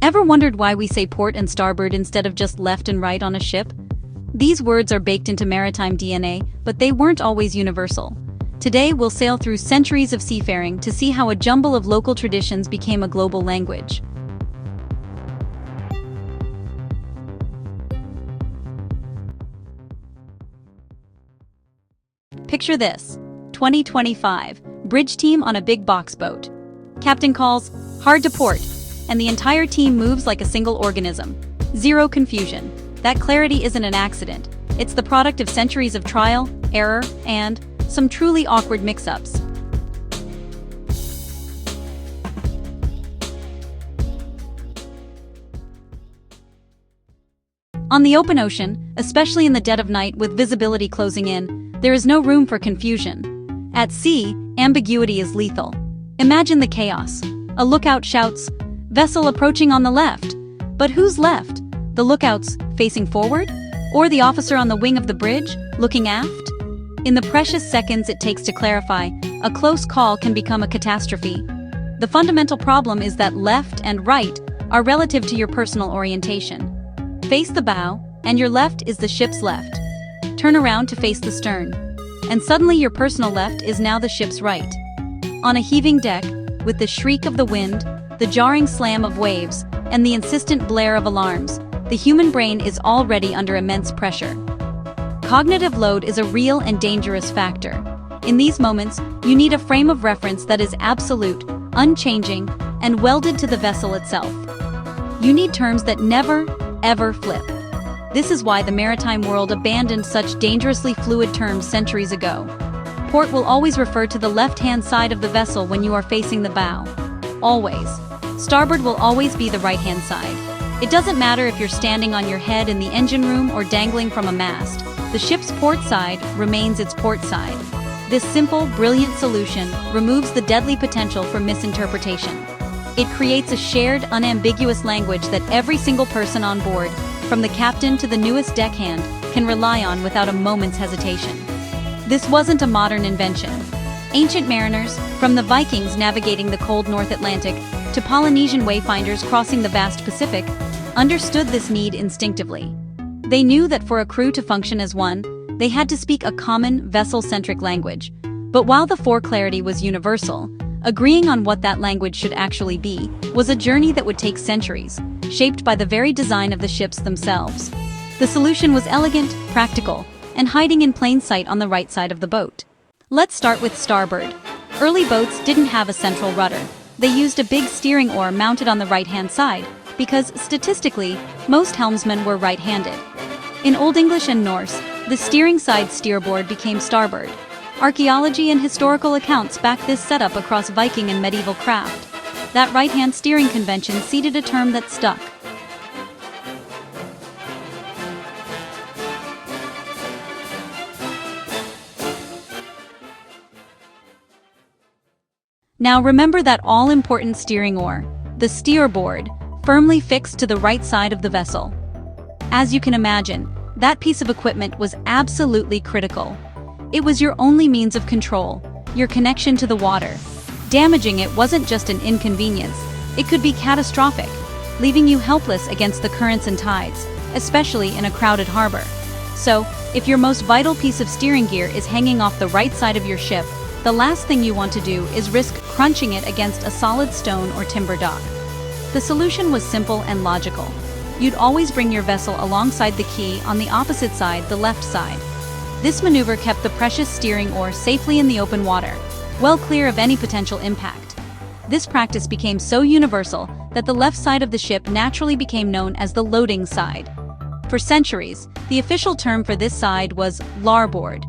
Ever wondered why we say port and starboard instead of just left and right on a ship? These words are baked into maritime DNA, but they weren't always universal. Today we'll sail through centuries of seafaring to see how a jumble of local traditions became a global language. Picture this: 2025, bridge team on a big box boat. Captain calls, "Hard to port," and the entire team moves like a single organism. Zero confusion. That clarity isn't an accident. It's the product of centuries of trial, error, and some truly awkward mix-ups. On the open ocean, especially in the dead of night with visibility closing in, there is no room for confusion. At sea, ambiguity is lethal. Imagine the chaos. A lookout shouts, "Vessel approaching on the left." But who's left? The lookouts facing forward? Or the officer on the wing of the bridge, looking aft? In the precious seconds it takes to clarify, a close call can become a catastrophe. The fundamental problem is that left and right are relative to your personal orientation. Face the bow, and your left is the ship's left. Turn around to face the stern, and suddenly your personal left is now the ship's right. On a heaving deck, with the shriek of the wind, the jarring slam of waves, and the insistent blare of alarms, the human brain is already under immense pressure. Cognitive load is a real and dangerous factor. In these moments, you need a frame of reference that is absolute, unchanging, and welded to the vessel itself. You need terms that never, ever flip. This is why the maritime world abandoned such dangerously fluid terms centuries ago. Port will always refer to the left-hand side of the vessel when you are facing the bow. Always. Starboard will always be the right-hand side. It doesn't matter if you're standing on your head in the engine room or dangling from a mast. The ship's port side remains its port side. This simple, brilliant solution removes the deadly potential for misinterpretation. It creates a shared, unambiguous language that every single person on board, from the captain to the newest deckhand, can rely on without a moment's hesitation. This wasn't a modern invention. Ancient mariners, from the Vikings navigating the cold North Atlantic to Polynesian wayfinders crossing the vast Pacific, understood this need instinctively. They knew that for a crew to function as one, they had to speak a common, vessel-centric language. But while the foreclarity was universal, agreeing on what that language should actually be was a journey that would take centuries, shaped by the very design of the ships themselves. The solution was elegant, practical, and hiding in plain sight on the right side of the boat. Let's start with starboard. Early boats didn't have a central rudder. They used a big steering oar mounted on the right-hand side, because, statistically, most helmsmen were right-handed. In Old English and Norse, the steering side steerboard became starboard. Archaeology and historical accounts back this setup across Viking and medieval craft. That right-hand steering convention seeded a term that stuck. Now remember that all-important steering oar, the steerboard, firmly fixed to the right side of the vessel. As you can imagine, that piece of equipment was absolutely critical. It was your only means of control, your connection to the water. Damaging it wasn't just an inconvenience, it could be catastrophic, leaving you helpless against the currents and tides, especially in a crowded harbor. So, if your most vital piece of steering gear is hanging off the right side of your ship, the last thing you want to do is risk crunching it against a solid stone or timber dock. The solution was simple and logical. You'd always bring your vessel alongside the quay on the opposite side, the left side. This maneuver kept the precious steering oar safely in the open water, well clear of any potential impact. This practice became so universal that the left side of the ship naturally became known as the loading side. For centuries, the official term for this side was larboard.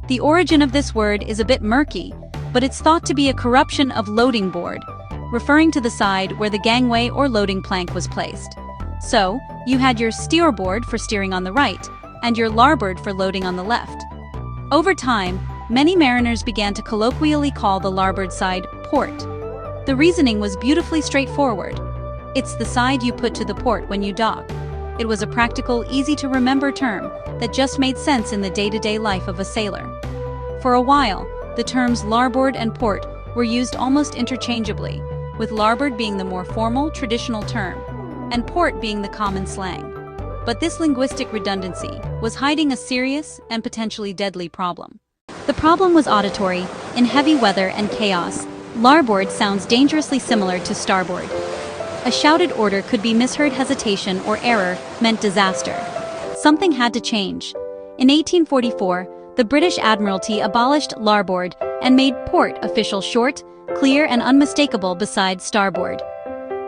The origin of this word is a bit murky, but it's thought to be a corruption of loading board, referring to the side where the gangway or loading plank was placed. So, you had your steerboard for steering on the right, and your larboard for loading on the left. Over time, many mariners began to colloquially call the larboard side port. The reasoning was beautifully straightforward. It's the side you put to the port when you dock. It was a practical, easy-to-remember term that just made sense in the day-to-day life of a sailor. For a while, the terms larboard and port were used almost interchangeably, with larboard being the more formal, traditional term. and port being the common slang. But this linguistic redundancy was hiding a serious and potentially deadly problem. The problem was auditory. In heavy weather and chaos, larboard sounds dangerously similar to starboard. A shouted order could be misheard. Hesitation or error meant disaster. Something had to change. In 1844, the British Admiralty abolished larboard and made port official, short, clear and unmistakable beside starboard.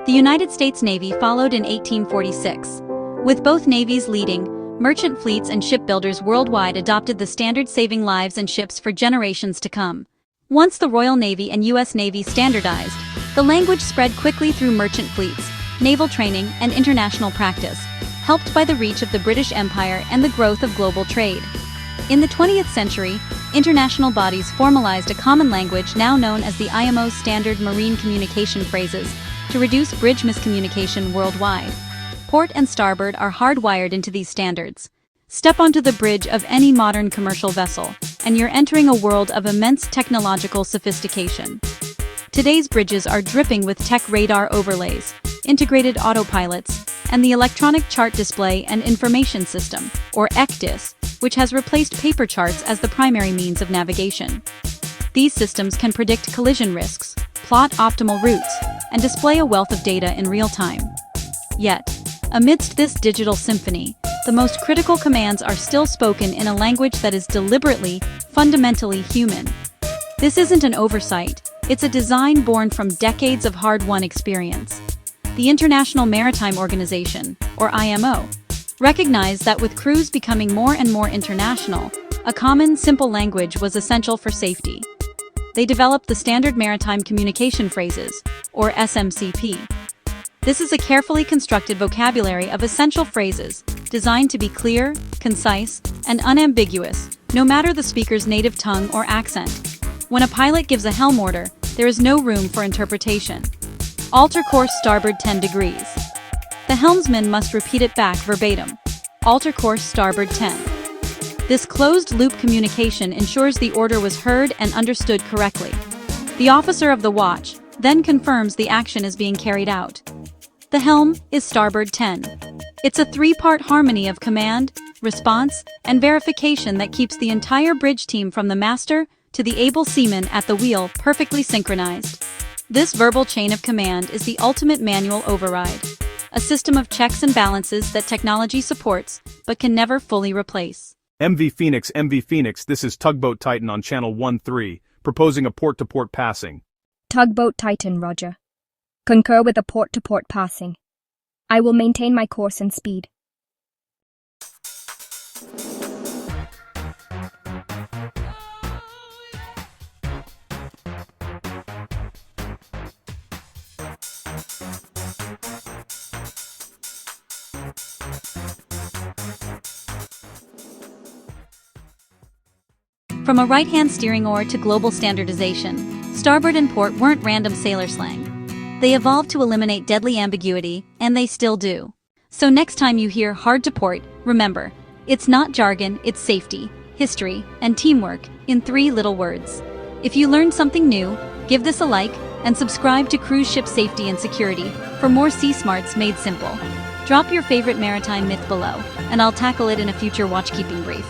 The United States Navy followed in 1846. With both navies leading, merchant fleets and shipbuilders worldwide adopted the standard, saving lives and ships for generations to come. Once the Royal Navy and U.S. Navy standardized, the language spread quickly through merchant fleets, naval training, and international practice, helped by the reach of the British Empire and the growth of global trade. In the 20th century, international bodies formalized a common language now known as the IMO Standard Marine Communication Phrases to reduce bridge miscommunication worldwide. Port and starboard are hardwired into these standards. Step onto the bridge of any modern commercial vessel, and you're entering a world of immense technological sophistication. Today's bridges are dripping with tech radar overlays, integrated autopilots, and the electronic chart display and information system, or ECDIS, which has replaced paper charts as the primary means of navigation. These systems can predict collision risks, plot optimal routes, and display a wealth of data in real time. Yet, amidst this digital symphony, the most critical commands are still spoken in a language that is deliberately, fundamentally human. This isn't an oversight, it's a design born from decades of hard-won experience. The International Maritime Organization, or IMO, recognized that with crews becoming more and more international, a common, simple language was essential for safety. They developed the Standard Maritime Communication Phrases, or SMCP. This is a carefully constructed vocabulary of essential phrases, designed to be clear, concise, and unambiguous, no matter the speaker's native tongue or accent. When a pilot gives a helm order, there is no room for interpretation. Alter course starboard 10 degrees. The helmsman must repeat it back verbatim. Alter course starboard 10. This closed-loop communication ensures the order was heard and understood correctly. The officer of the watch then confirms the action is being carried out. The helm is starboard 10. It's a three-part harmony of command, response, and verification that keeps the entire bridge team from the master to the able seaman at the wheel perfectly synchronized. This verbal chain of command is the ultimate manual override, a system of checks and balances that technology supports but can never fully replace. MV Phoenix, this is Tugboat Titan on Channel 13, proposing a port-to-port passing. Tugboat Titan, Roger. Concur with a port-to-port passing. I will maintain my course and speed. From a right-hand steering oar to global standardization, starboard and port weren't random sailor slang. They evolved to eliminate deadly ambiguity, and they still do. So next time you hear hard to port, remember, it's not jargon, it's safety, history, and teamwork in 3 little words. If you learned something new, give this a like, and subscribe to Cruise Ship Safety and Security for more sea smarts made simple. Drop your favorite maritime myth below, and I'll tackle it in a future watchkeeping brief.